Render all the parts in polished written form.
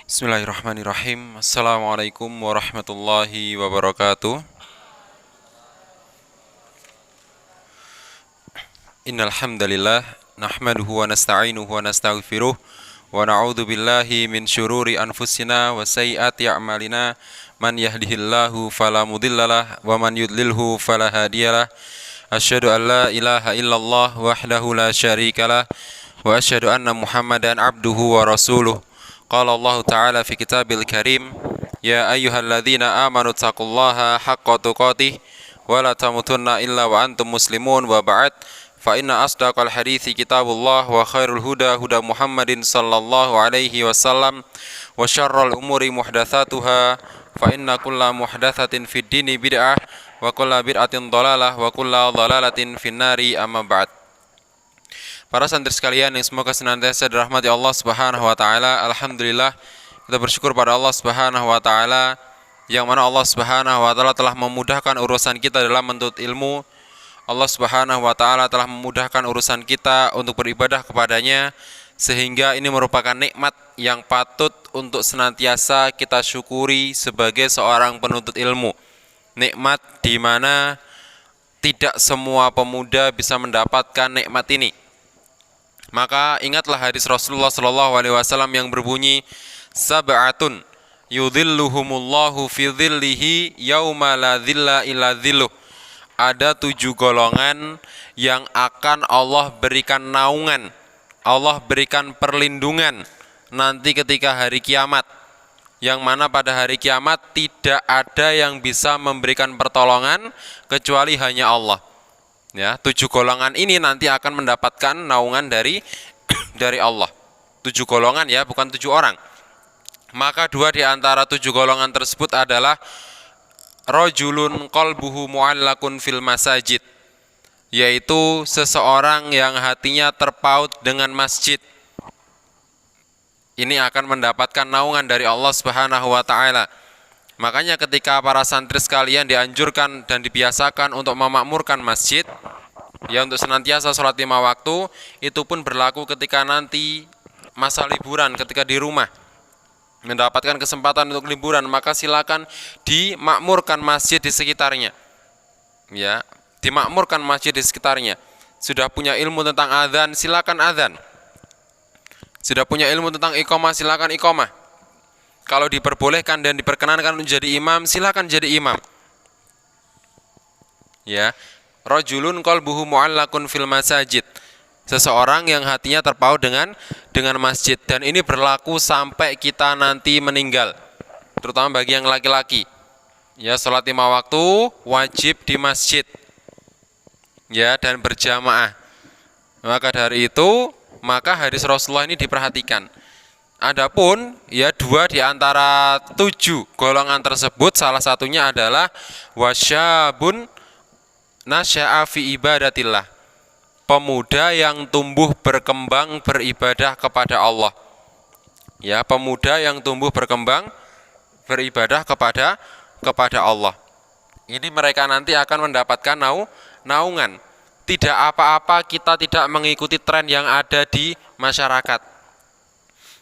Bismillahirrahmanirrahim. Assalamualaikum warahmatullahi wabarakatuh. Innal hamdalillah nahmaduhu wa nasta'inuhu wa nastaghfiruh wa na'udzu billahi min syururi anfusina wa sayyiati a'malina. Man yahdihillahu fala mudhillalah wa man yudlilhu fala hadiyalah. Asyhadu an la ilaha illallah wahdahu la syarikalah wa asyhadu anna Muhammadan abduhu wa rasuluh. Qala Allah Ta'ala fi kitabil karim, ya ayyuhalladzina amanu taqullaha haqqa tuqatih wa la tamutunna illa wa antum muslimun wa ba'd. Fa inna asdaqal hadithi kitabullah wa khairul huda huda Muhammadin sallallahu alaihi wasallam wa syarrul umuri muhdatsatuha fa inna kulla muhdatsatin fid dini bid'ah wa kulla bid'atin dhalalah wa kulla dhalalatin finnari amma ba'd. Para santri sekalian yang semoga senantiasa dirahmati Allah Subhanahu wa taala. Alhamdulillah kita bersyukur pada Allah Subhanahu wa taala yang mana Allah Subhanahu wa taala telah memudahkan urusan kita dalam menuntut ilmu. Allah Subhanahu wa taala telah memudahkan urusan kita untuk beribadah kepadanya, sehingga ini merupakan nikmat yang patut untuk senantiasa kita syukuri sebagai seorang penuntut ilmu. Nikmat di mana tidak semua pemuda bisa mendapatkan nikmat ini. Maka ingatlah hadis Rasulullah sallallahu alaihi wasallam yang berbunyi, sab'atun yudhilluhumullahu fi dhillihi yauma la dhilla illa dhilluh. Ada 7 golongan yang akan Allah berikan naungan, Allah berikan perlindungan nanti ketika hari kiamat, yang mana pada hari kiamat tidak ada yang bisa memberikan pertolongan kecuali hanya Allah. Ya, 7 golongan ini nanti akan mendapatkan naungan dari Allah. 7 golongan ya, bukan 7 orang. Maka 2 di antara 7 golongan tersebut adalah rajulun qalbuhu mu'allaqun fil masajid, yaitu seseorang yang hatinya terpaut dengan masjid. Ini akan mendapatkan naungan dari Allah Subhanahu wa taala. Makanya ketika para santri sekalian dianjurkan dan dibiasakan untuk memakmurkan masjid, ya untuk senantiasa sholat 5 waktu, itu pun berlaku ketika nanti masa liburan, ketika di rumah mendapatkan kesempatan untuk liburan, maka silakan dimakmurkan masjid di sekitarnya. Ya, dimakmurkan masjid di sekitarnya. Sudah punya ilmu tentang adzan, silakan adzan. Sudah punya ilmu tentang iqamah, silakan iqamah. Kalau diperbolehkan dan diperkenankan menjadi imam, silakan jadi imam. Ya, rajulun qalbuhu mu'allaqun fil masajid. Seseorang yang hatinya terpaut dengan masjid, dan ini berlaku sampai kita nanti meninggal. Terutama bagi yang laki-laki. Ya, salat 5 waktu wajib di masjid. Ya, dan berjamaah. Maka dari itu, maka hadis Rasulullah ini diperhatikan. Adapun ya 2 di antara 7 golongan tersebut, salah satunya adalah wasyabun nasya'a fi ibadatillah, pemuda yang tumbuh berkembang beribadah kepada Allah. Ya, pemuda yang tumbuh berkembang beribadah kepada Allah. Ini mereka nanti akan mendapatkan naungan. Tidak apa-apa kita tidak mengikuti tren yang ada di masyarakat.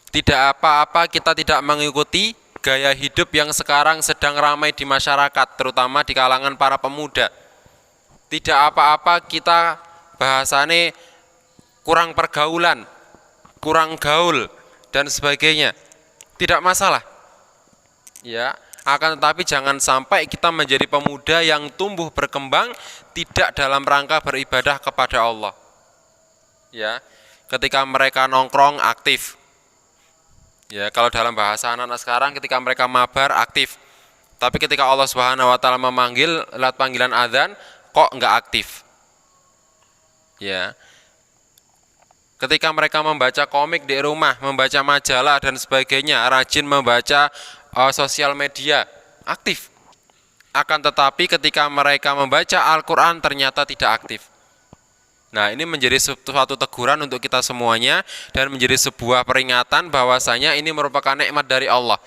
Tidak apa-apa kita tidak mengikuti gaya hidup yang sekarang sedang ramai di masyarakat, terutama di kalangan para pemuda. Tidak apa-apa kita bahasane kurang pergaulan, kurang gaul, dan sebagainya. Tidak masalah. Ya, akan tetapi jangan sampai kita menjadi pemuda yang tumbuh berkembang tidak dalam rangka beribadah kepada Allah. Ya, ketika mereka nongkrong aktif. Ya, kalau dalam bahasa anak-anak sekarang ketika mereka mabar aktif. Tapi ketika Allah Subhanahu wa taala memanggil lewat panggilan adzan kok enggak aktif. Ya. Ketika mereka membaca komik di rumah, membaca majalah dan sebagainya, rajin membaca sosial media, aktif. Akan tetapi ketika mereka membaca Al-Qur'an ternyata tidak aktif. Nah, ini menjadi suatu teguran untuk kita semuanya dan menjadi sebuah peringatan bahwasanya ini merupakan nikmat dari Allah.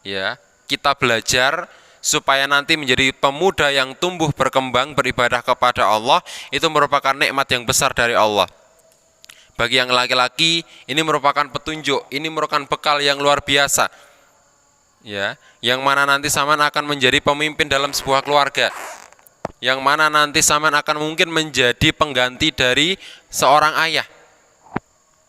Ya, kita belajar supaya nanti menjadi pemuda yang tumbuh berkembang beribadah kepada Allah, itu merupakan nikmat yang besar dari Allah. Bagi yang laki-laki ini merupakan petunjuk, ini merupakan bekal yang luar biasa. Ya, yang mana nanti Saman akan menjadi pemimpin dalam sebuah keluarga. Yang mana nanti Saman akan mungkin menjadi pengganti dari seorang ayah.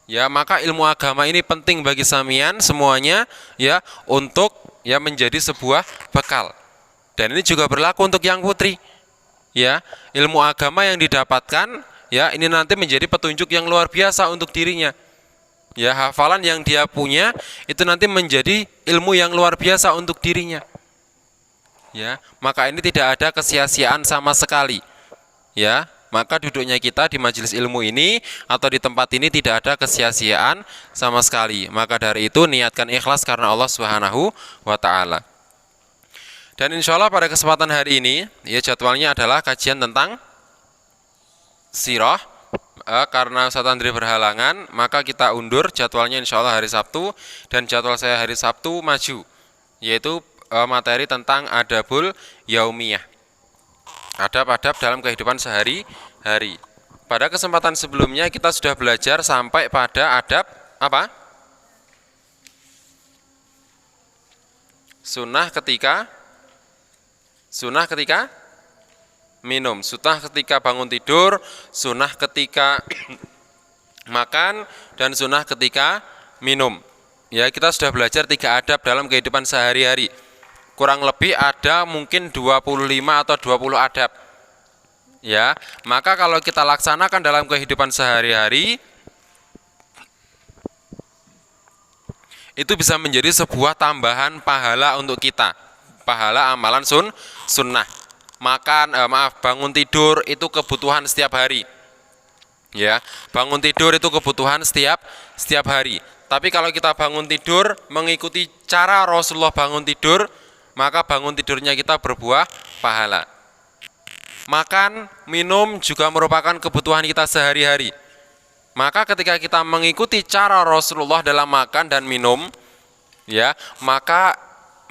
Ya, maka ilmu agama ini penting bagi samian semuanya ya untuk ya menjadi sebuah bekal. Dan ini juga berlaku untuk yang putri. Ya, ilmu agama yang didapatkan ya ini nanti menjadi petunjuk yang luar biasa untuk dirinya. Ya, hafalan yang dia punya itu nanti menjadi ilmu yang luar biasa untuk dirinya. Ya, maka ini tidak ada kesia-siaan sama sekali. Ya, maka duduknya kita di majelis ilmu ini atau di tempat ini tidak ada kesia-siaan sama sekali. Maka dari itu niatkan ikhlas karena Allah Subhanahu wa taala. Dan insya Allah pada kesempatan hari ini ya jadwalnya adalah kajian tentang sirah. Karena Ustaz Andri berhalangan, maka kita undur jadwalnya insya Allah hari Sabtu, dan jadwal saya hari Sabtu maju, yaitu materi tentang adabul yaumiyah, adab-adab dalam kehidupan sehari-hari. Pada kesempatan sebelumnya kita sudah belajar sampai pada adab apa? Sunnah ketika minum, sunnah ketika bangun tidur, sunnah ketika makan, dan sunnah ketika minum. Ya, kita sudah belajar 3 adab dalam kehidupan sehari-hari. Kurang lebih ada mungkin 25 atau 20 adab. Ya, maka kalau kita laksanakan dalam kehidupan sehari-hari, itu bisa menjadi sebuah tambahan pahala untuk kita. Pahala amalan sunnah. Bangun tidur itu kebutuhan setiap hari. Ya, bangun tidur itu kebutuhan setiap hari. Tapi kalau kita bangun tidur mengikuti cara Rasulullah bangun tidur, maka bangun tidurnya kita berbuah pahala. Makan, minum juga merupakan kebutuhan kita sehari-hari. Maka ketika kita mengikuti cara Rasulullah dalam makan dan minum, ya, maka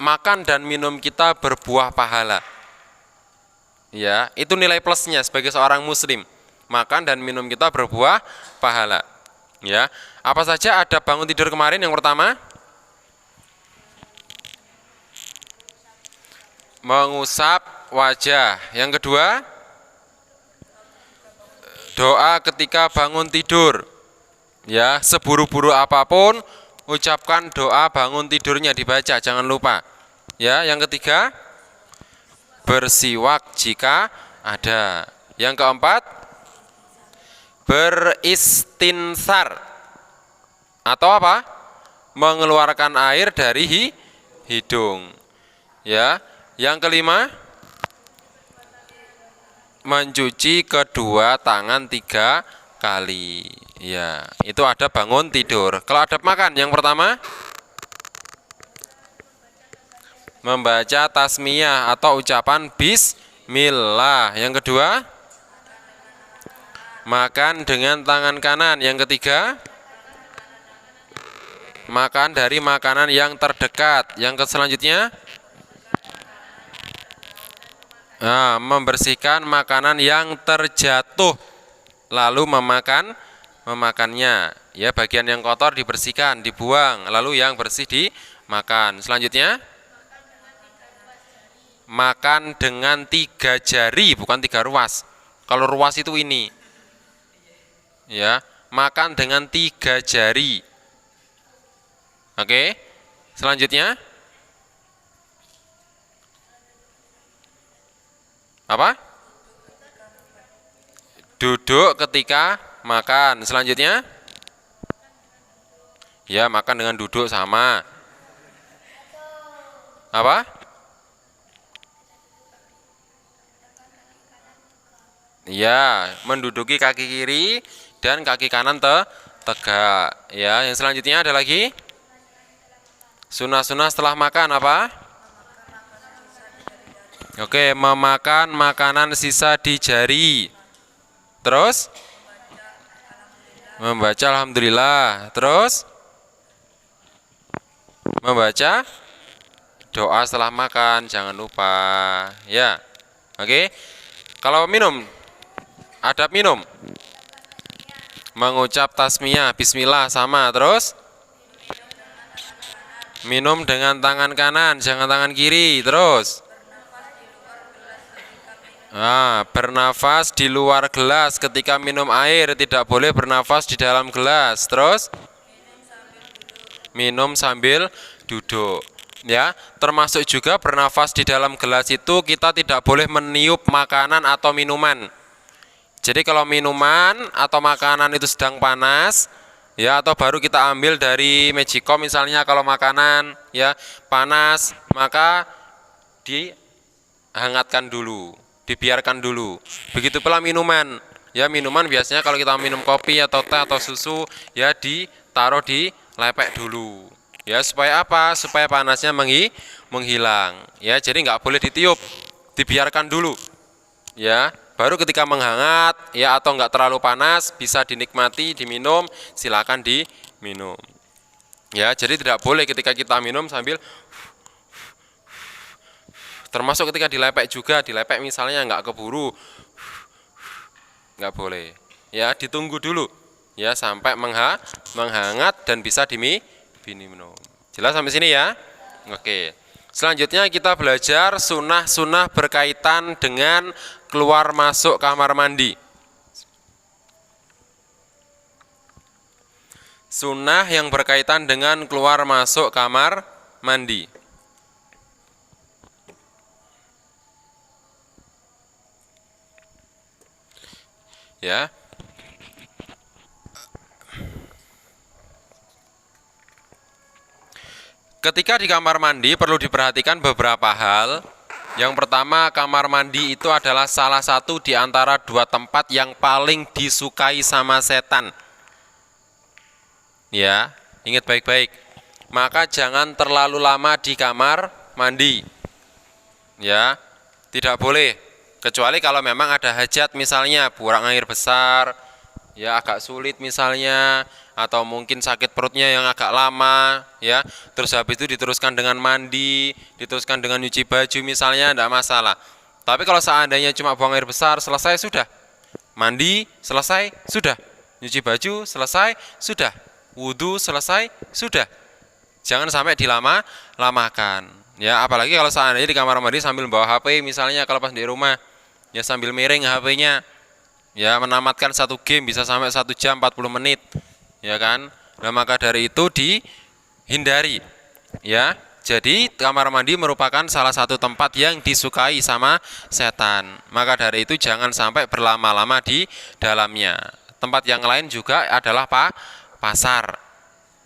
makan dan minum kita berbuah pahala. Ya, itu nilai plusnya sebagai seorang muslim. Makan dan minum kita berbuah pahala. Ya, apa saja ada bangun tidur kemarin? Yang pertama, mengusap wajah. Yang kedua, doa ketika bangun tidur. Ya, seburu-buru apapun ucapkan doa bangun tidurnya, dibaca, jangan lupa. Ya, yang ketiga, bersiwak jika ada. Yang keempat, beristinsar atau apa? Mengeluarkan air dari hidung. Ya, yang kelima, mencuci kedua tangan 3 kali. Ya, itu ada bangun tidur. Kalau adab makan, yang pertama, membaca tasmiyah atau ucapan bismillah. Yang kedua, makan dengan tangan kanan. Yang ketiga, makan dari makanan yang terdekat. Yang selanjutnya, membersihkan makanan yang terjatuh lalu memakannya. Ya, bagian yang kotor dibersihkan, dibuang, lalu yang bersih dimakan. Selanjutnya, makan dengan 3 jari, bukan 3 ruas. Kalau ruas itu ini. Ya, makan dengan 3 jari. Oke. Selanjutnya, apa? Duduk ketika makan. Selanjutnya, ya, makan dengan duduk sama. Apa? Ya, menduduki kaki kiri dan kaki kanan tegak. Ya, yang selanjutnya ada lagi. Sunnah-sunnah setelah makan apa? Oke, memakan makanan sisa di jari. Terus? Membaca alhamdulillah. Terus? Membaca doa setelah makan, jangan lupa. Ya. Oke. Kalau minum, adab minum. mengucap tasmiyah bismillah sama. Terus minum dengan tangan kanan, jangan tangan kiri. Terus bernafas di luar gelas ketika minum air, tidak boleh bernafas di dalam gelas. Terus minum sambil duduk. Ya, termasuk juga bernafas di dalam gelas itu kita tidak boleh meniup makanan atau minuman. Jadi kalau minuman atau makanan itu sedang panas, ya, atau baru kita ambil dari Magicom misalnya, kalau makanan ya panas, maka dihangatkan dulu, dibiarkan dulu. Begitu pula minuman. Ya, minuman biasanya kalau kita minum kopi atau teh atau susu, ya ditaruh di lepek dulu. Ya, supaya apa? Supaya panasnya menghilang. Ya, jadi nggak boleh ditiup, dibiarkan dulu. Ya, baru ketika menghangat, ya, atau nggak terlalu panas, bisa dinikmati, diminum, silakan diminum. Ya, jadi tidak boleh ketika kita minum sambil, termasuk ketika dilepek juga, dilepek misalnya nggak keburu, nggak boleh. Ya, ditunggu dulu, ya, sampai menghangat dan bisa diminum. Jelas sampai sini ya? Oke. Selanjutnya kita belajar sunnah-sunnah berkaitan dengan keluar masuk kamar mandi. Sunnah yang berkaitan dengan keluar masuk kamar mandi. Ya. Ketika di kamar mandi perlu diperhatikan beberapa hal. Yang pertama, kamar mandi itu adalah salah satu di antara dua tempat yang paling disukai sama setan. Ya, ingat baik-baik. Maka jangan terlalu lama di kamar mandi. Ya, tidak boleh. Kecuali kalau memang ada hajat, misalnya buang air besar, ya agak sulit misalnya, atau mungkin sakit perutnya yang agak lama, ya, terus habis itu diteruskan dengan mandi, diteruskan dengan nyuci baju misalnya, tidak masalah. Tapi kalau seandainya cuma buang air besar, selesai sudah, mandi selesai sudah, nyuci baju selesai sudah, wudhu selesai sudah, jangan sampai dilama-lamakan. Ya, apalagi kalau seandainya di kamar mandi sambil bawa HP misalnya, kalau pas di rumah, ya sambil miring HP-nya, ya menamatkan satu game bisa sampai 1 jam 40 menit. Ya kan? Nah, maka dari itu dihindari. Ya. Jadi kamar mandi merupakan salah satu tempat yang disukai sama setan. Maka dari itu jangan sampai berlama-lama di dalamnya. Tempat yang lain juga adalah pasar.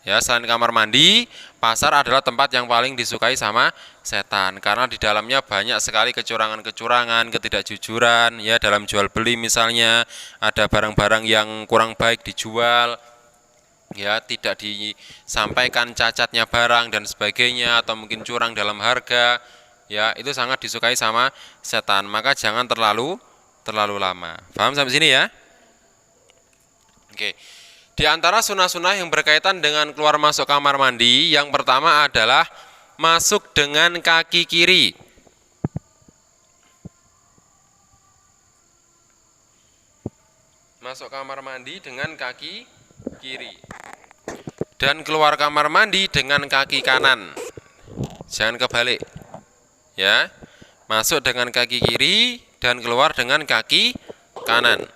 Ya, selain kamar mandi, pasar adalah tempat yang paling disukai sama setan karena di dalamnya banyak sekali kecurangan-kecurangan, ketidakjujuran, ya, dalam jual beli misalnya, ada barang-barang yang kurang baik dijual, ya, tidak disampaikan cacatnya barang dan sebagainya, atau mungkin curang dalam harga, ya, itu sangat disukai sama setan. Maka jangan terlalu lama. Paham sampai sini ya? Oke. Di antara sunnah-sunnah yang berkaitan dengan keluar masuk kamar mandi, yang pertama adalah masuk dengan kaki kiri. Masuk kamar mandi dengan kaki kiri. Dan keluar kamar mandi dengan kaki kanan. Jangan kebalik. Ya. Masuk dengan kaki kiri dan keluar dengan kaki kanan.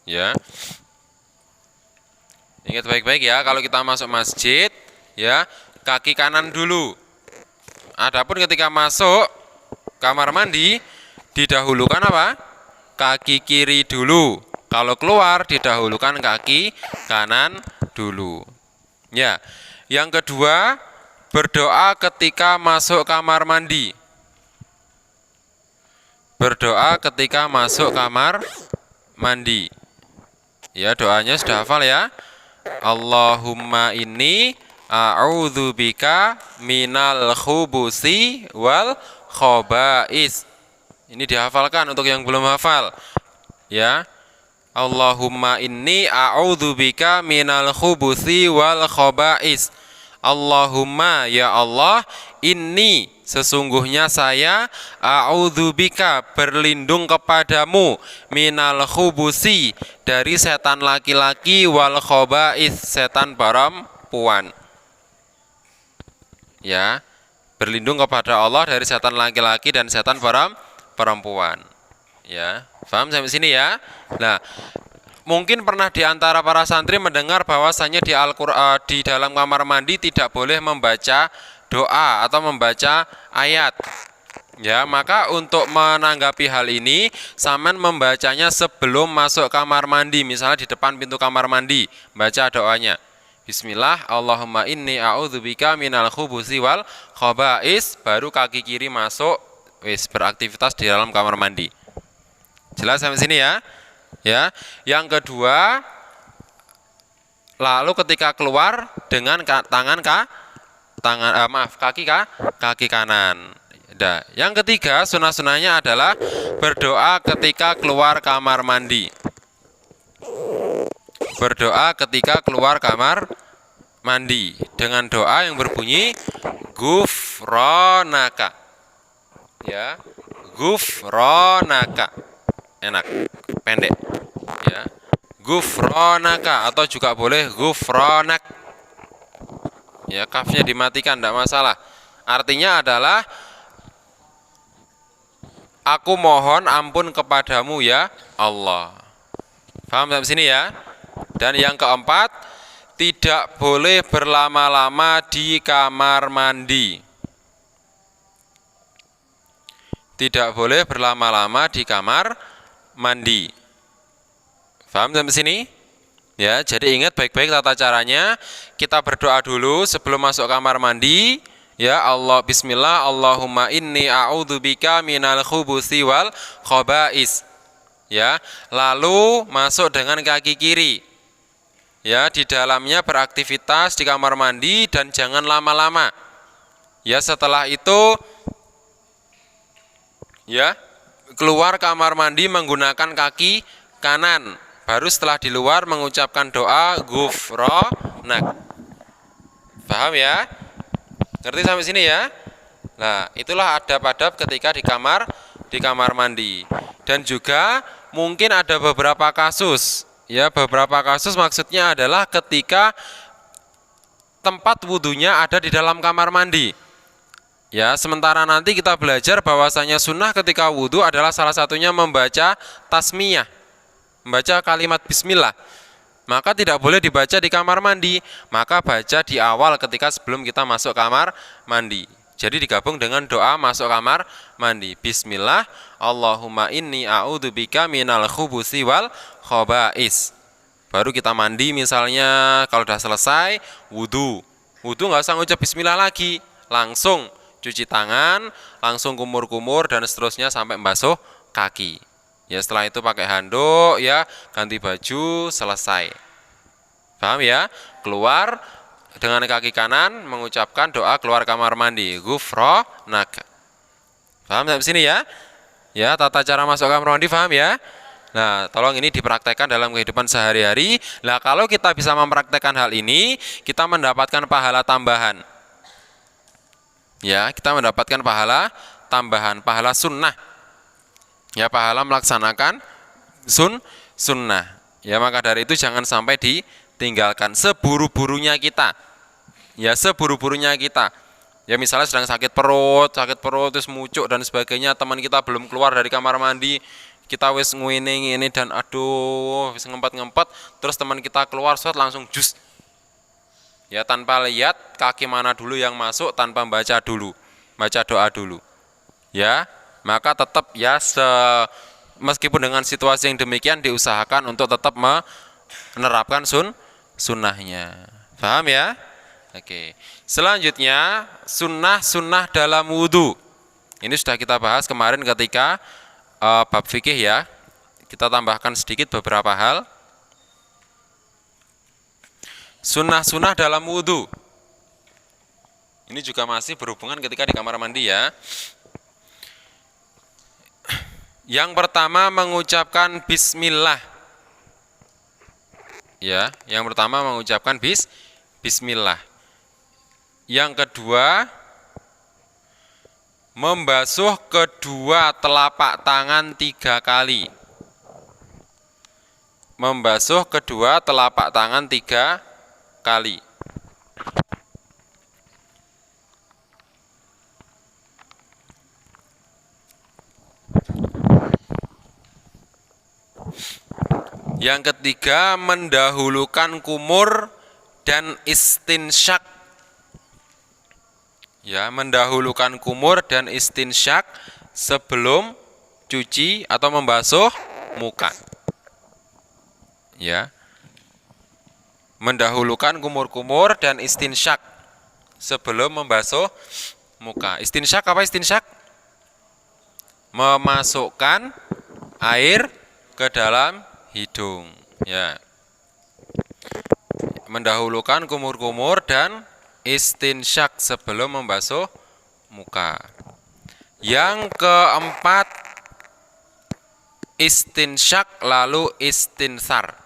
Ya. Ingat baik-baik ya, kalau kita masuk masjid, ya, kaki kanan dulu. Adapun ketika masuk kamar mandi, didahulukan apa? Kaki kiri dulu. Kalau keluar didahulukan kaki kanan dulu. Ya. Yang kedua, berdoa ketika masuk kamar mandi. Berdoa ketika masuk kamar mandi. Ya, doanya sudah hafal ya. Allahumma inni a'udzubika minal khubusi wal khobais. Ini dihafalkan untuk yang belum hafal. Ya. Allahumma inni a'udzubika minal khubusi wal khobais. Allahumma ya Allah, inni sesungguhnya saya a'udzubika berlindung kepadamu minal khubusi dari setan laki-laki wal khaba'is setan perempuan. Ya, berlindung kepada Allah dari setan laki-laki dan setan perempuan. Ya, paham sampai sini ya? Nah, mungkin pernah di antara para santri mendengar bahwasanya di Al-Qur'an di dalam kamar mandi tidak boleh membaca doa atau membaca ayat. Ya, maka untuk menanggapi hal ini, sampean membacanya sebelum masuk kamar mandi, misalnya di depan pintu kamar mandi, baca doanya. Bismillah, Allahumma inni a'udzubika minal khubusi wal khaba'is, baru kaki kiri masuk, beraktivitas di dalam kamar mandi. Jelas sampai sini ya? Ya. Yang kedua, lalu ketika keluar dengan kaki kanan. Nah, yang ketiga sunah-sunahnya adalah berdoa ketika keluar kamar mandi. Berdoa ketika keluar kamar mandi dengan doa yang berbunyi Ghufranaka. Ya, Ghufranaka. Enak, pendek. Ya, Ghufranaka atau juga boleh Ghufranak. Ya, kafnya dimatikan, tidak masalah. Artinya adalah aku mohon ampun kepadamu ya Allah. Paham sampai sini ya? Dan yang keempat, tidak boleh berlama-lama di kamar mandi. Tidak boleh berlama-lama di kamar mandi. Paham sampai sini? Ya, jadi ingat baik-baik tata caranya. Kita berdoa dulu sebelum masuk kamar mandi. Ya Allah, bismillah, Allahumma inni a'udzubika minal khubusi wal khaba'is. Ya, lalu masuk dengan kaki kiri. Ya, di dalamnya beraktivitas di kamar mandi dan jangan lama-lama. Ya, setelah itu ya, keluar kamar mandi menggunakan kaki kanan. Baru setelah di luar mengucapkan doa Ghufranak. Paham ya? Ngerti sampai sini ya? Nah, itulah adab-adab ketika di kamar mandi. Dan juga mungkin ada beberapa kasus. Ya, beberapa kasus maksudnya adalah ketika tempat wudhunya ada di dalam kamar mandi. Ya, sementara nanti kita belajar bahwasanya sunnah ketika wudhu adalah salah satunya membaca tasmiyah, membaca kalimat bismillah. Maka tidak boleh dibaca di kamar mandi, maka baca di awal ketika sebelum kita masuk kamar mandi. Jadi digabung dengan doa masuk kamar mandi. Bismillah, Allahumma inni a'udzubika minal khubusi wal khaba'is. Baru kita mandi misalnya, kalau sudah selesai wudhu. Wudhu nggak usah ngucap bismillah lagi, langsung cuci tangan, langsung kumur-kumur dan seterusnya sampai membasuh kaki. Ya, setelah itu pakai handuk, ya, ganti baju, selesai. Paham ya? Keluar dengan kaki kanan mengucapkan doa keluar kamar mandi, Ghufranak. Paham sampai sini ya? Ya, tata cara masuk kamar mandi paham ya? Nah, tolong ini dipraktekkan dalam kehidupan sehari-hari. Nah, kalau kita bisa mempraktekkan hal ini, kita mendapatkan pahala tambahan. Ya, kita mendapatkan pahala tambahan, pahala sunnah. Ya, pahala melaksanakan sunnah. Ya, maka dari itu jangan sampai ditinggalkan seburu-burunya kita. Ya, seburu-burunya kita. Ya, misalnya sedang sakit perut terus mucuk dan sebagainya, teman kita belum keluar dari kamar mandi, kita wis ngene dan aduh wis ngempet-ngempet, terus teman kita keluar langsung jus. Ya, tanpa lihat kaki mana dulu yang masuk, tanpa baca dulu, baca doa dulu. Ya, maka tetap ya meskipun dengan situasi yang demikian diusahakan untuk tetap menerapkan sunnahnya. Paham ya? Oke. Selanjutnya sunnah dalam wudhu. Ini sudah kita bahas kemarin ketika bab fikih ya. Kita tambahkan sedikit beberapa hal. Sunnah dalam wudhu. Ini juga masih berhubungan ketika di kamar mandi ya. Yang pertama mengucapkan bismillah. Ya, yang pertama mengucapkan bismillah. Yang kedua, membasuh kedua telapak tangan 3 kali. Membasuh kedua telapak tangan 3 kali. Yang ketiga, mendahulukan kumur dan istinsyak. Ya, mendahulukan kumur dan istinsyak sebelum cuci atau membasuh muka. Ya. Mendahulukan kumur-kumur dan istinsyak sebelum membasuh muka. Istinsyak apa istinsyak? Memasukkan air ke dalam hidung, ya. Mendahulukan kumur-kumur dan istinsyak sebelum membasuh muka. Yang keempat, istinsyak lalu istinsar.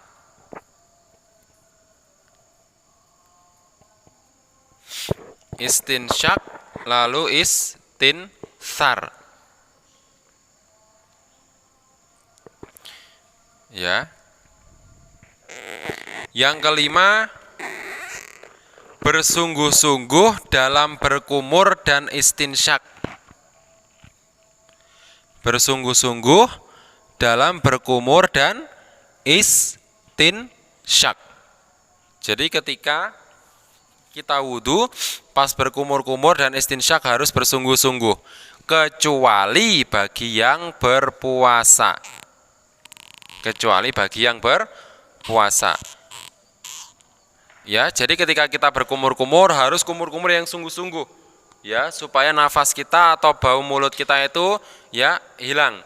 Istinsyak lalu istinsar. Ya. Yang kelima, bersungguh-sungguh dalam berkumur dan istinsyak. Bersungguh-sungguh dalam berkumur dan istinsyak. Jadi ketika kita wudhu, pas berkumur-kumur dan istinsyak harus bersungguh-sungguh, kecuali bagi yang berpuasa. Kecuali bagi yang berpuasa. Ya, jadi ketika kita berkumur-kumur harus kumur-kumur yang sungguh-sungguh, ya, supaya nafas kita atau bau mulut kita itu ya hilang.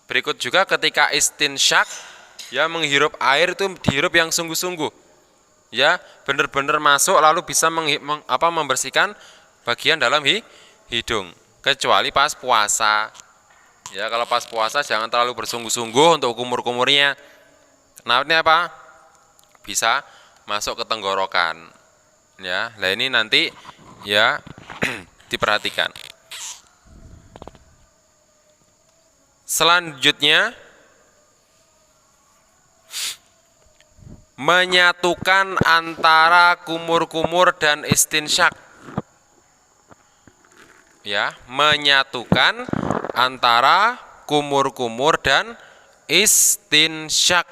Berikut juga ketika istinsyak, ya, menghirup air itu dihirup yang sungguh-sungguh, ya, benar-benar masuk lalu bisa membersihkan bagian dalam hidung, kecuali pas puasa. Ya, kalau pas puasa jangan terlalu bersungguh-sungguh untuk kumur-kumurnya. Kenapa? Apa? Bisa masuk ke tenggorokan. Ya, nah ini nanti ya diperhatikan. Selanjutnya, menyatukan antara kumur-kumur dan istinsyak. Ya, menyatukan antara kumur-kumur dan istinsyak.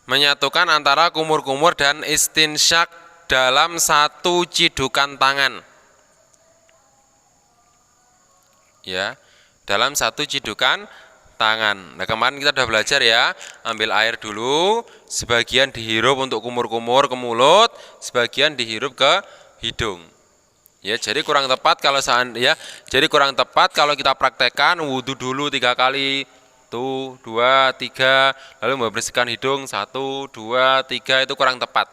Menyatukan antara kumur-kumur dan istinsyak dalam satu cidukan tangan. Ya, dalam satu cidukan tangan. Nah, kemarin kita sudah belajar ya, ambil air dulu, sebagian dihirup untuk kumur-kumur ke mulut, sebagian dihirup ke hidung. Ya, jadi kurang tepat kalau kita praktekkan wudhu dulu 3 kali, 1, 2, 3, lalu membersihkan hidung 1, 2, 3, itu kurang tepat.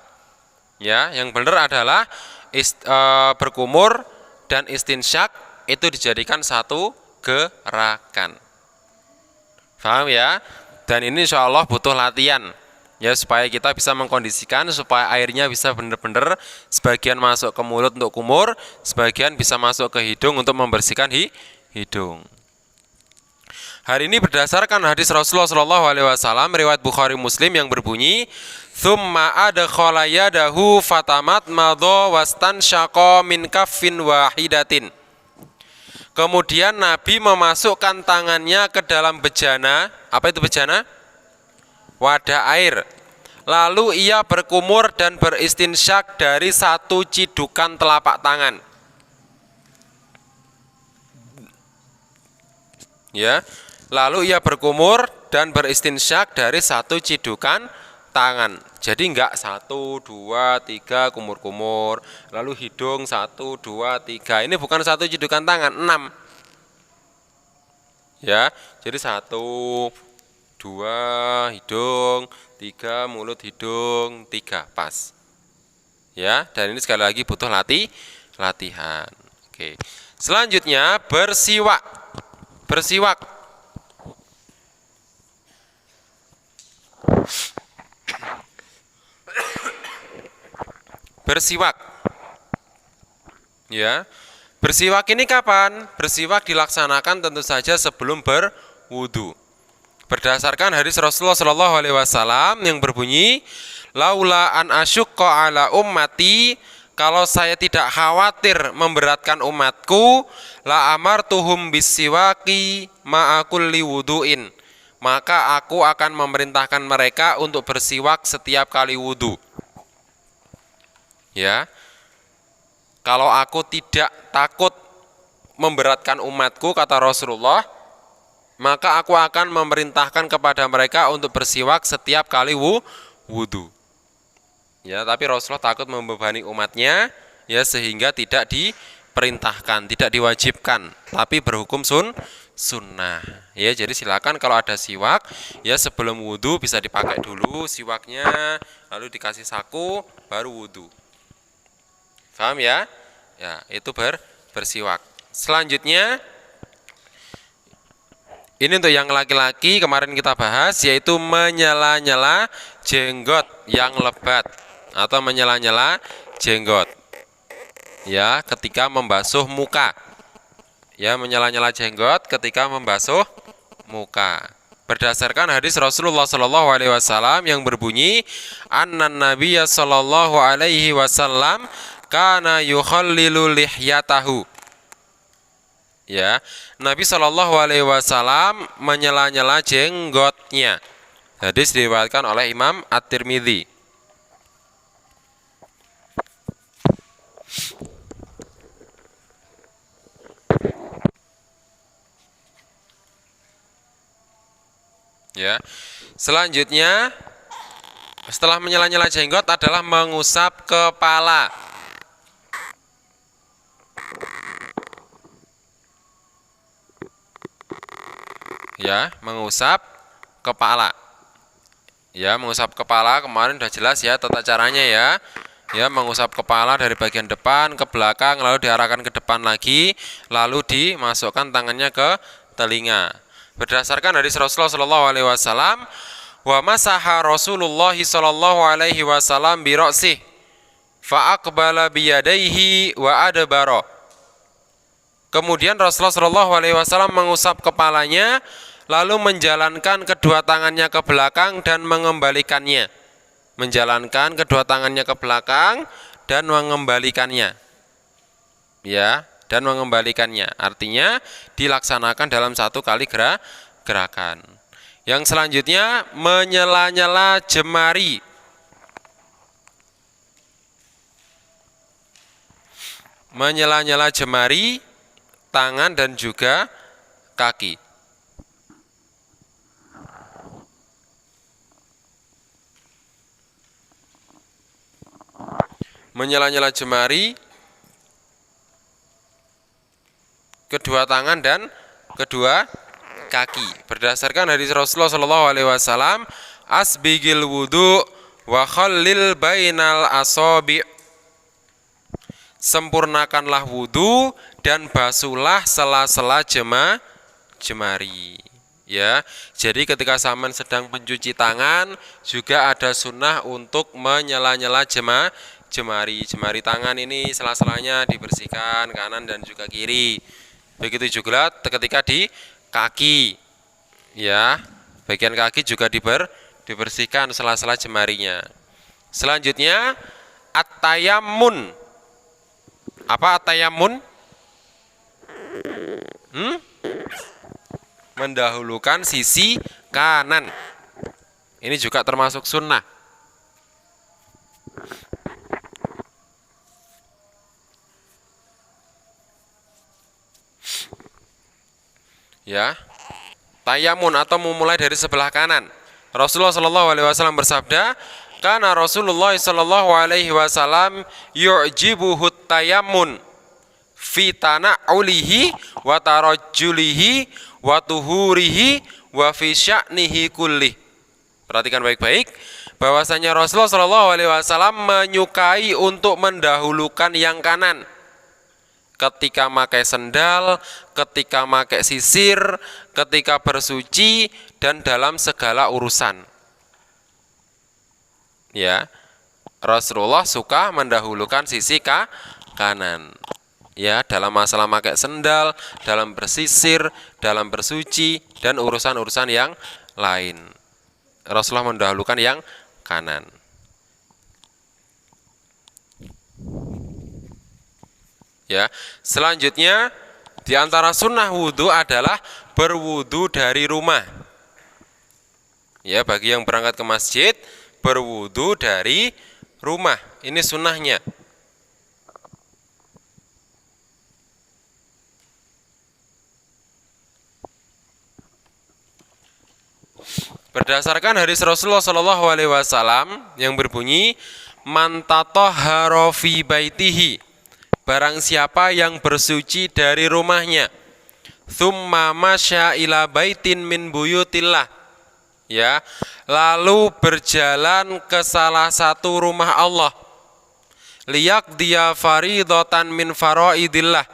Ya, yang benar adalah berkumur dan istinsyak itu dijadikan satu gerakan. Paham ya? Dan ini insya Allah butuh latihan ya, supaya kita bisa mengkondisikan supaya airnya bisa benar-benar sebagian masuk ke mulut untuk kumur, sebagian bisa masuk ke hidung untuk membersihkan hidung. Hari ini berdasarkan hadis Rasulullah SAW riwayat Bukhari Muslim yang berbunyi, "Tsumma adkhala yadahu fatamat madha wastansyaqa min kaffin wahidatin." Kemudian Nabi memasukkan tangannya ke dalam bejana. Apa itu bejana? Wadah air. Lalu ia berkumur dan beristinsyak dari satu cidukan telapak tangan. Ya, lalu ia berkumur dan beristinsyak dari satu cidukan tangan. Jadi enggak 1, 2, 3 kumur-kumur, lalu hidung 1, 2, 3. Ini bukan satu cidukan tangan, 6. Ya, jadi 1, 2 hidung, 3 mulut hidung, 3 pas. Ya, dan ini sekali lagi butuh latihan. Oke. Selanjutnya bersiwak. Bersiwak. bersiwak. Ya. Bersiwak ini kapan? Bersiwak dilaksanakan tentu saja sebelum berwudu. Berdasarkan hadis Rasulullah Shallallahu alaihi wasallam yang berbunyi, laula an asyukka ala ummati, kalau saya tidak khawatir memberatkan umatku, la amartuhum bisiwaki ma'akulli wudu'in, maka aku akan memerintahkan mereka untuk bersiwak setiap kali wudu. Ya, kalau aku tidak takut memberatkan umatku, kata Rasulullah, maka aku akan memerintahkan kepada mereka untuk bersiwak setiap kali wudu. Ya, tapi Rasulullah takut membebani umatnya, ya, sehingga tidak diperintahkan, tidak diwajibkan, tapi berhukum sunnah. Ya, jadi silakan kalau ada siwak, ya sebelum wudu bisa dipakai dulu siwaknya, lalu dikasih saku, baru wudu. Paham ya? Ya, itu bersiwak. Selanjutnya, ini untuk yang laki-laki kemarin kita bahas, yaitu menyela-nyela jenggot yang lebat atau menyela-nyela jenggot. Ya, ketika membasuh muka. Ya, menyela-nyela jenggot ketika membasuh muka. Berdasarkan hadis Rasulullah Shallallahu alaihi wasallam yang berbunyi, annan nabiyya sallallahu alaihi wasallam kana yukhallilu lihyatahu. Ya, Nabi Shallallahu alaihi wasallam menyela-nyela jenggotnya. Hadis diriwayatkan oleh Imam At-Tirmidzi. Ya. Selanjutnya, setelah menyela-nyela jenggot adalah mengusap kepala. Ya, mengusap kepala. Ya, mengusap kepala kemarin sudah jelas ya tata caranya ya. Ya, mengusap kepala dari bagian depan ke belakang, lalu diarahkan ke depan lagi, lalu dimasukkan tangannya ke telinga. Berdasarkan hadis Rasulullah Shallallahu alaihi wasallam, wa masaha Rasulullah Shallallahu alaihi wasallam bi ra'sih fa aqbala bi yadayhi wa adbara. Kemudian Rasulullah Shallallahu alaihi wasallam mengusap kepalanya, lalu menjalankan kedua tangannya ke belakang dan mengembalikannya. Menjalankan kedua tangannya ke belakang dan mengembalikannya. Ya, dan mengembalikannya. Artinya dilaksanakan dalam satu kali gerakan. Yang selanjutnya, menyela-nyela jemari. Menyela-nyela jemari, tangan dan juga kaki. Menyela-nyela jemari, kedua tangan dan kedua kaki. Berdasarkan hadis Rasulullah Shallallahu alaihi wasallam, asbigil wudu wa khallil bainal asabi'. Sempurnakanlah wudu dan basuhlah sela-sela jemari. Ya, jadi ketika sampean sedang mencuci tangan juga ada sunnah untuk menyela-nyela jemari. Jemari tangan ini sela-selanya dibersihkan kanan dan juga kiri. Begitu juga ketika di kaki. Ya, bagian kaki juga dibersihkan sela-sela jemarinya. Selanjutnya, at-tayammun. Apa at-tayammun? Mendahulukan sisi kanan. Ini juga termasuk sunnah. Ya, tayamun atau memulai dari sebelah kanan. Rasulullah Shallallahu alaihi wasallam bersabda, "Kana Rasulullah Shallallahu alaihi wasallam yu'jibuhu tayamun fi tana'ulihi wa tarajjulihi wa tuhurihi wa fi sya'nihi kullih." Perhatikan baik-baik bahwasanya Rasulullah Shallallahu alaihi wasallam menyukai untuk mendahulukan yang kanan. Ketika pakai sendal, ketika pakai sisir, ketika bersuci dan dalam segala urusan. Ya. Rasulullah suka mendahulukan sisi kanan. Ya, dalam masalah pakai sendal, dalam bersisir, dalam bersuci, dan urusan-urusan yang lain. Rasulullah mendahulukan yang kanan. Ya, selanjutnya di antara sunnah wudhu adalah berwudhu dari rumah. Ya, bagi yang berangkat ke masjid, berwudhu dari rumah. Ini sunnahnya. Berdasarkan hadis Rasulullah SAW yang berbunyi, man tatahhara fi baitihi, barang siapa yang bersuci dari rumahnya, thumma masya ila baitin min buyutillah, ya, lalu berjalan ke salah satu rumah Allah, liyaqdiya faridatan min faraidillah,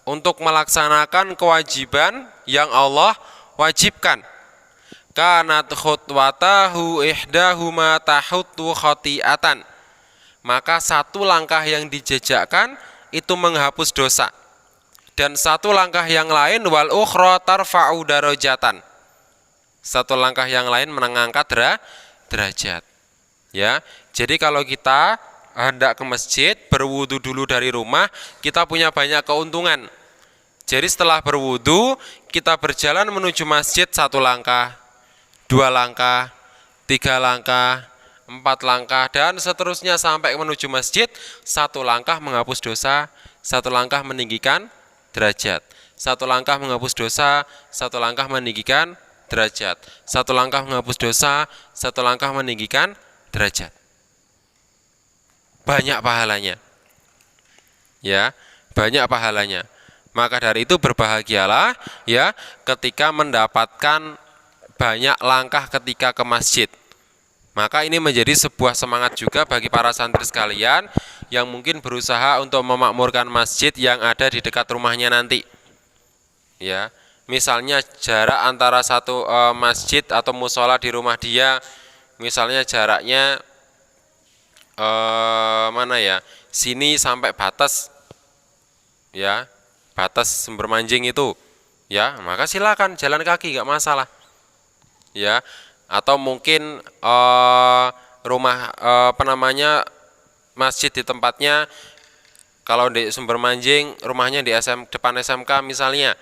untuk melaksanakan kewajiban yang Allah wajibkan, kanat khutwatahu ihdahuma tahuttu khati'atan, maka satu langkah yang dijejakkan itu menghapus dosa, dan satu langkah yang lain wal ukhra tarfa'u darajatan, satu langkah yang lain mengangkat derajat. Ya, jadi kalau kita hendak ke masjid, berwudu dulu dari rumah, kita punya banyak keuntungan. Jadi setelah berwudu, kita berjalan menuju masjid satu langkah, 2 langkah, 3 langkah, 4 langkah, dan seterusnya sampai menuju masjid. 1 langkah menghapus dosa, 1 langkah meninggikan derajat, 1 langkah menghapus dosa, 1 langkah meninggikan derajat, 1 langkah menghapus dosa, 1 langkah meninggikan derajat. Banyak pahalanya. Ya, banyak pahalanya. Maka dari itu berbahagialah ya ketika mendapatkan banyak langkah ketika ke masjid. Maka ini menjadi sebuah semangat juga bagi para santri sekalian yang mungkin berusaha untuk memakmurkan masjid yang ada di dekat rumahnya nanti. Ya, misalnya jarak antara satu masjid atau musola di rumah dia, misalnya jaraknya mana ya, sini sampai batas, ya, batas Sumber Manjing itu, ya, maka silakan jalan kaki, nggak masalah. Ya, atau mungkin rumah masjid di tempatnya, kalau di Sumber Manjing rumahnya di depan SMK misalnya,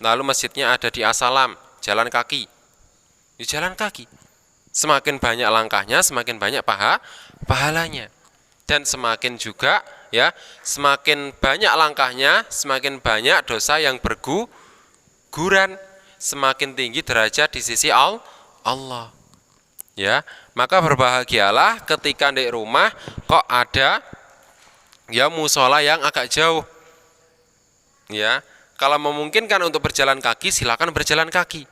lalu masjidnya ada di Asalam, jalan kaki, di jalan kaki. Semakin banyak langkahnya, semakin banyak pahalanya, dan semakin juga ya, semakin banyak langkahnya, semakin banyak dosa yang berguguran, semakin tinggi derajat di sisi Allah. Ya, maka berbahagialah ketika di rumah kok ada ya musola yang agak jauh. Ya, kalau memungkinkan untuk berjalan kaki, silakan berjalan kaki.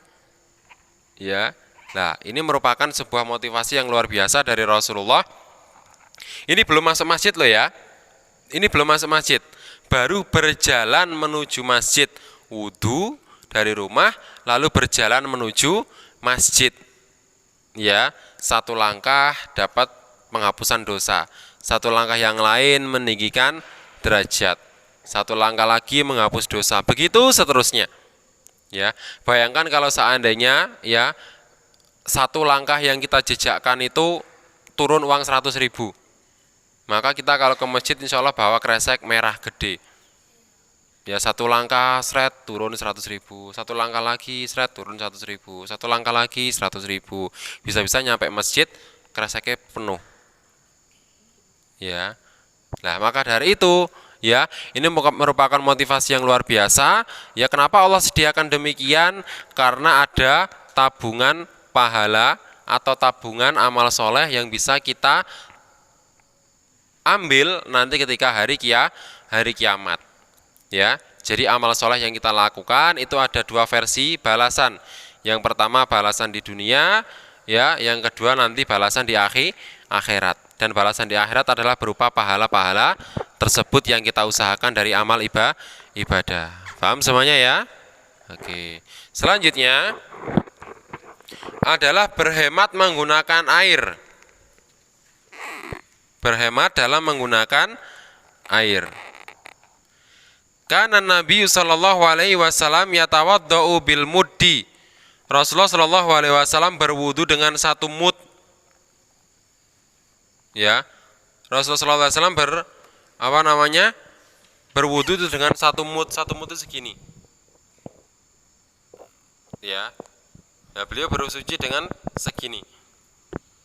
Ya. Nah, ini merupakan sebuah motivasi yang luar biasa dari Rasulullah. Ini belum masuk masjid loh ya. Ini belum masuk masjid. Baru berjalan menuju masjid, wudu dari rumah lalu berjalan menuju masjid. Ya, 1 langkah dapat penghapusan dosa, 1 langkah yang lain meninggikan derajat, 1 langkah lagi menghapus dosa, begitu seterusnya. Ya, bayangkan kalau seandainya ya 1 langkah yang kita jejakkan itu turun uang 100.000, maka kita kalau ke masjid insya Allah bawa kresek merah gede. Ya, 1 langkah seret turun 100.000, 1 langkah lagi seret turun 100.000, 1 langkah lagi 100.000, bisa-bisa nyampe masjid kreseknya penuh. Ya, nah maka dari itu ya, ini merupakan motivasi yang luar biasa. Ya, kenapa Allah sediakan demikian? Karena ada tabungan pahala atau tabungan amal soleh yang bisa kita ambil nanti ketika hari kiamat. Ya, jadi amal soleh yang kita lakukan itu ada 2 versi balasan. Yang pertama balasan di dunia, ya, yang kedua nanti balasan di akhirat. Dan balasan di akhirat adalah berupa pahala-pahala tersebut yang kita usahakan dari amal ibadah. Paham semuanya ya? Oke. Selanjutnya adalah berhemat menggunakan air. berhemat dalam menggunakan air. Kana Nabi sallallahu alaihi wasallam yatawaddau bil muddi. Rasulullah sallallahu alaihi wasallam berwudu dengan satu mud. Ya. Rasulullah sallallahu alaihi wasallam berwudu itu dengan satu mud itu segini. Ya. Nah, beliau bersuci dengan segini.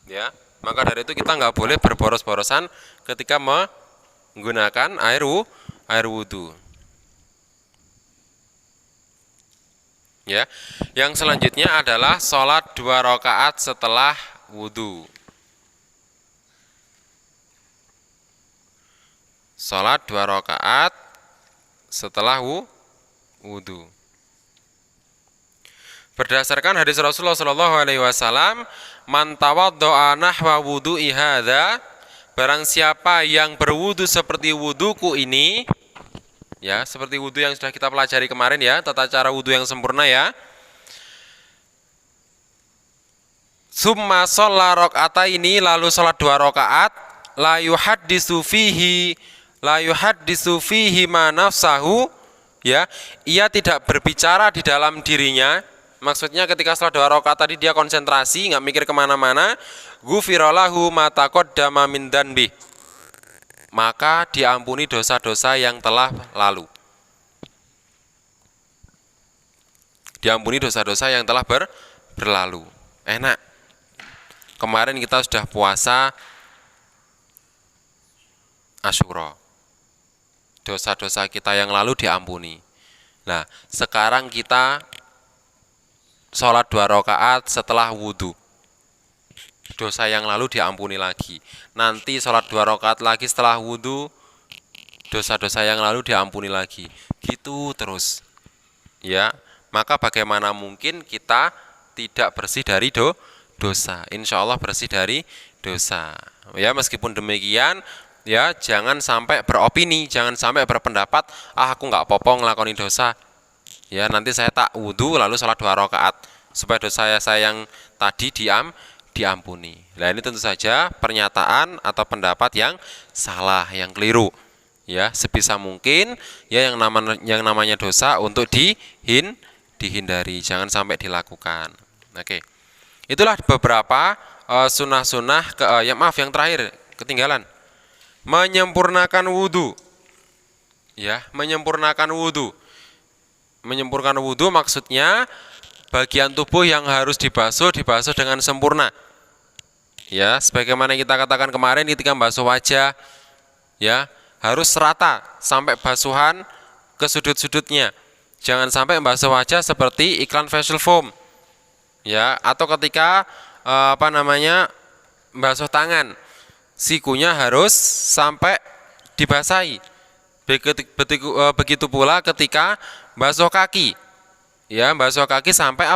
Ya. Maka dari itu kita nggak boleh berboros-borosan ketika menggunakan air wudu. Ya, yang selanjutnya adalah sholat 2 rakaat setelah wudu. Sholat 2 rakaat setelah wudu. Berdasarkan hadis Rasulullah Shallallahu Alaihi Wasallam, man tawaddo'a nahwa wudu'i hadza, barang siapa yang berwudu seperti wuduku ini, ya, seperti wudu yang sudah kita pelajari kemarin ya, tata cara wudu yang sempurna ya. Summa sholla rakaataini, lalu sholat 2 rakaat, la yuhaddisu fihi ma nafsahu, ya, ia tidak berbicara di dalam dirinya. Maksudnya ketika sholat 2 rakaat tadi dia konsentrasi, nggak mikir kemana-mana. Ghufira lahu ma taqaddama min dzanbi, maka diampuni dosa-dosa yang telah lalu. Diampuni dosa-dosa yang telah berlalu. Enak. Kemarin kita sudah puasa Asyura. Dosa-dosa kita yang lalu diampuni. Nah, sekarang kita sholat 2 rakaat setelah wudu. Dosa yang lalu diampuni lagi. Nanti sholat 2 rakaat lagi setelah wudu, dosa-dosa yang lalu diampuni lagi. Gitu terus. Ya, maka bagaimana mungkin kita tidak bersih dari dosa? Insya Allah bersih dari dosa. Ya, meskipun demikian, ya jangan sampai beropini, jangan sampai berpendapat, aku nggak apa-apa ngelakoni dosa. Ya, nanti saya tak wudu lalu sholat 2 rakaat supaya dosa saya yang tadi diampuni. Nah, ini tentu saja pernyataan atau pendapat yang salah, yang keliru. Ya, sebisa mungkin ya yang namanya dosa untuk dihindari, jangan sampai dilakukan. Oke. Itulah beberapa sunnah-sunnah yang terakhir ketinggalan. Menyempurnakan wudu. Ya, menyempurnakan wudu. Menyempurnakan wudu maksudnya bagian tubuh yang harus dibasuh dengan sempurna. Ya, sebagaimana kita katakan kemarin ketika membasuh wajah, ya, harus rata sampai basuhan ke sudut-sudutnya. Jangan sampai membasuh wajah seperti iklan facial foam. Ya, atau ketika membasuh tangan, sikunya harus sampai dibasahi. Begitu pula ketika basuh kaki, ya, basuh kaki sampai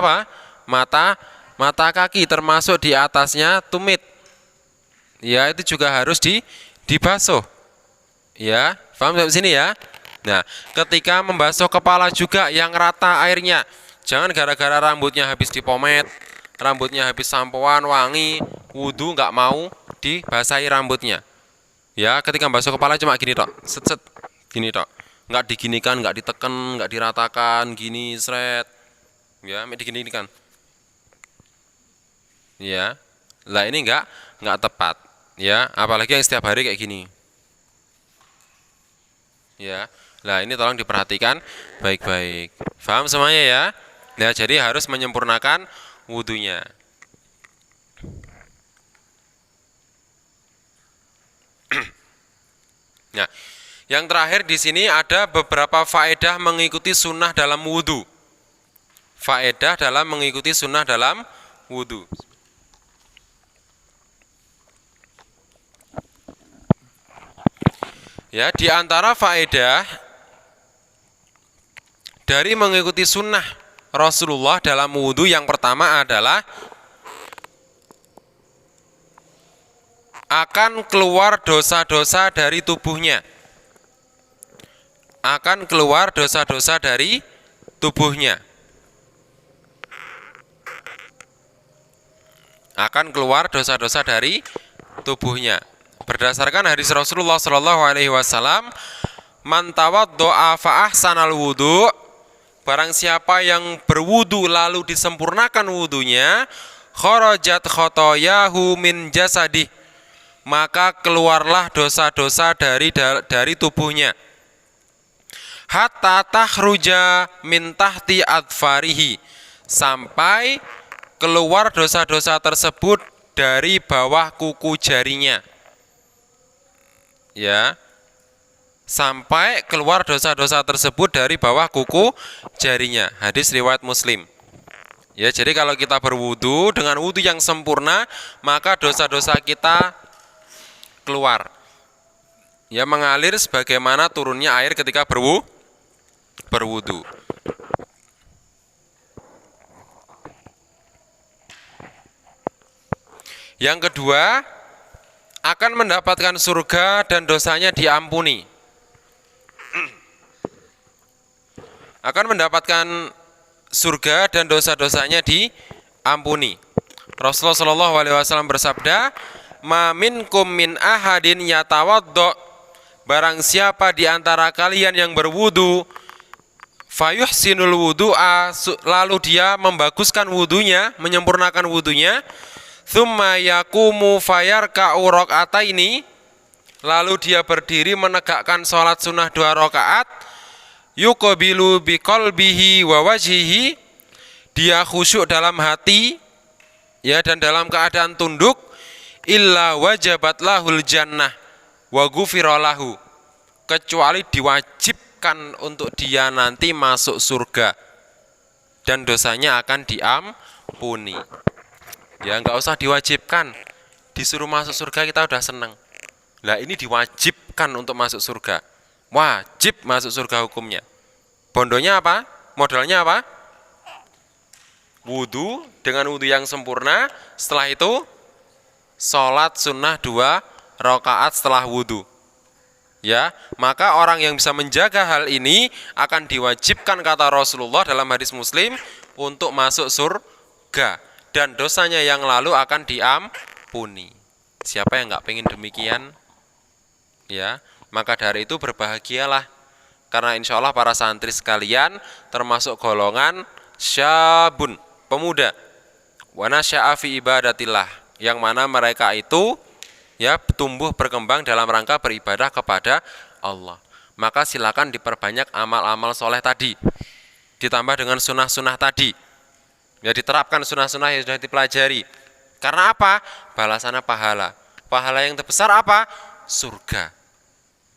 mata kaki termasuk di atasnya tumit, ya, itu juga harus dibasuh, ya, paham sampai sini ya. Nah, ketika membasuh kepala juga yang rata airnya, jangan gara-gara rambutnya habis dipomet, rambutnya habis sampoan wangi, wudu nggak mau dibasahi rambutnya, ya, ketika membasuh kepala cuma gini tok, set gini tok, nggak diginikan, nggak diteken, nggak diratakan, gini seret, ya, diginikan, ya, lah ini nggak tepat, ya, apalagi yang setiap hari kayak gini, ya, lah ini tolong diperhatikan baik-baik, paham semuanya ya. Nah, jadi harus menyempurnakan wudunya. Nah, yang terakhir di sini ada beberapa faedah mengikuti sunnah dalam wudu. Faedah dalam mengikuti sunnah dalam wudu. Ya, di antara faedah dari mengikuti sunnah Rasulullah dalam wudu yang pertama adalah akan keluar dosa-dosa dari tubuhnya. Akan keluar dosa-dosa dari tubuhnya. Akan keluar dosa-dosa dari tubuhnya. Berdasarkan hadis Rasulullah Shallallahu Alaihi Wasallam, man tawaddo'a fa ahsanal wudu, barang siapa yang berwudu lalu disempurnakan wudunya, kharajat khotoyahu min jasadih, maka keluarlah dosa-dosa dari tubuhnya. Hatta takhruja min tahti adfarihi, sampai keluar dosa-dosa tersebut dari bawah kuku jarinya. Ya, sampai keluar dosa-dosa tersebut dari bawah kuku jarinya. Hadis riwayat Muslim. Ya, jadi kalau kita berwudu dengan wudu yang sempurna, maka dosa-dosa kita keluar. Ya, mengalir sebagaimana turunnya air ketika berwudu. Yang kedua, akan mendapatkan surga dan dosanya diampuni. Akan mendapatkan surga dan dosa-dosanya diampuni. Rasulullah Shallallahu Alaihi Wasallam bersabda, "Ma minkum min ahadin yatawaddo, barang siapa di antara kalian yang berwudu, fayuhsinul wudu'a, lalu dia membaguskan wudunya, menyempurnakan wudunya, tsumma yaqumu fayarka'u raka'ataini, lalu dia berdiri menegakkan sholat sunnah 2 rakaat, yuqbilu biqalbihi wa wajhihi, dia khusyuk dalam hati, ya, dan dalam keadaan tunduk, illa wajabat lahul jannah wa ghufira lahu, kecuali diwajibkan untuk dia nanti masuk surga dan dosanya akan diampuni. Ya, nggak usah diwajibkan, disuruh masuk surga kita udah seneng. Lah ini diwajibkan untuk masuk surga, wajib masuk surga hukumnya. Bondonya apa? Modalnya apa? Wudu, dengan wudu yang sempurna. Setelah itu sholat sunnah 2 rakaat setelah wudu. Ya, maka orang yang bisa menjaga hal ini akan diwajibkan, kata Rasulullah dalam hadis Muslim, untuk masuk surga dan dosanya yang lalu akan diampuni. Siapa yang nggak pengen demikian? Ya, maka dari itu berbahagialah, karena insya Allah para santri sekalian termasuk golongan syabun, pemuda, wa nasya'a fi ibadatillah, yang mana mereka itu ya tumbuh berkembang dalam rangka beribadah kepada Allah. Maka silakan diperbanyak amal-amal soleh tadi, ditambah dengan sunnah-sunnah tadi. Ya, diterapkan sunnah-sunnah yang sudah dipelajari. Karena apa? Balasannya pahala. Pahala yang terbesar apa? Surga.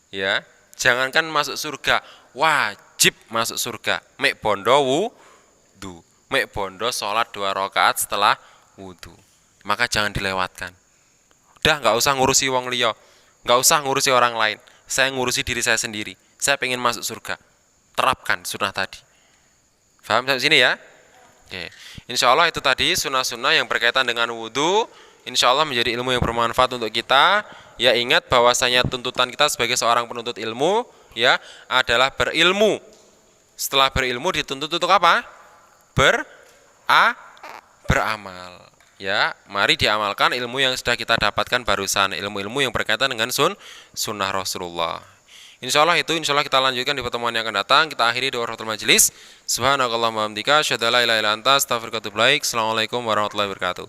Ya, jangankan masuk surga, wajib masuk surga. Mek bondo wudu, mek bondo sholat 2 rakaat setelah wudu. Maka jangan dilewatkan. Udah, nggak usah ngurusi wong liya, nggak usah ngurusi orang lain. Saya ngurusi diri saya sendiri. Saya pengen masuk surga. Terapkan sunnah tadi. Paham sampai sini ya? Oke. Insya Allah itu tadi sunnah-sunnah yang berkaitan dengan wudhu. Insya Allah menjadi ilmu yang bermanfaat untuk kita. Ya, ingat bahwasanya tuntutan kita sebagai seorang penuntut ilmu ya adalah berilmu. Setelah berilmu dituntut untuk apa? Beramal. Ya, mari diamalkan ilmu yang sudah kita dapatkan barusan, ilmu-ilmu yang berkaitan dengan sunnah Rasulullah. Insya Allah kita lanjutkan di pertemuan yang akan datang. Kita akhiri doa rahmatul majelis. Subhanakallahumma wa bihamdika, asyhadu an la ilaha illa anta, astaghfiruka wa atubu ilaik. Assalamualaikum warahmatullahi wabarakatuh.